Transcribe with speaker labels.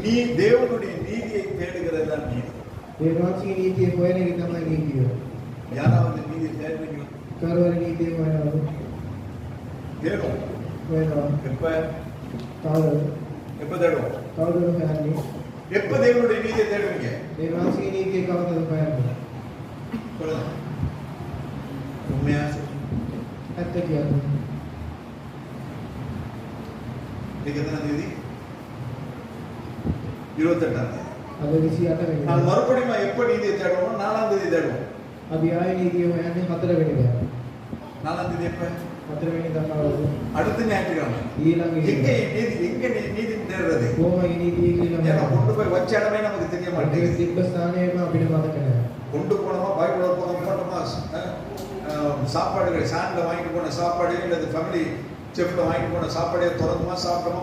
Speaker 1: நீ தேவனுடைய நீதியை தேடுகிறது தான் நீதி.
Speaker 2: தேவனுடைய நீதியை ஹොයන එක තමයි නීතිය.
Speaker 1: யாராவது நீதியை தேடுறீங்களா?
Speaker 2: කවුරුහරි නීතිය හොයනවද?
Speaker 1: தேடும்.
Speaker 2: හොයනවා.
Speaker 1: எப்ப
Speaker 2: කවුරුද?
Speaker 1: தேடுவோம்?
Speaker 2: කවුරුද හොයන්නේ?
Speaker 1: எப்ப தேவனுடைய நீதியை தேடுவீங்க?
Speaker 2: தேவனுடைய நீதியை கவர்ந்தது ஹොයන්නේ.
Speaker 1: சொல்லுங்க. உண்மையா
Speaker 2: ඇත්ත කියන්නේ.
Speaker 1: இன்னைக்கு எத்தனை தேதி? 28ஆம் தேதி.
Speaker 2: අද 28 වෙනිදා.
Speaker 1: நான் மறுபடியும் எப்ப நீதியை தேடுவோம்? 4ஆம் தேதி தேடுவோம்.
Speaker 2: අපි ආයෙ නීතිය හොයන්නේ 4 වෙනිදා.
Speaker 1: 4ஆம் தேதி எப்ப?
Speaker 2: 4 වෙනිදා කවුරුද?
Speaker 1: அடுத்த ஞாயிற்றுக்கிழமை.
Speaker 2: ඊළඟ
Speaker 1: எங்க நீதி தேடுறது?
Speaker 2: කොහොමද නීතිය
Speaker 1: ஏன்னா
Speaker 2: කියලා
Speaker 1: கொண்டு போய் வச்ச இடமே நமக்கு தெரிய
Speaker 2: අපේ
Speaker 1: மாட்டேங்குது.
Speaker 2: තිබ්බ ස්ථානයම අපිට මතක නැහැ.
Speaker 1: கொண்டு போனோமா பைபிள் போட்டோமா சாப்பாடுகள் சாண்டில் வாங்கிட்டு போன சாப்பாடு இல்லை ஃபேமிலி செஃப்ல வாங்கிட்டு போன சாப்பாடே திறந்துமா சாப்பிட்டோமா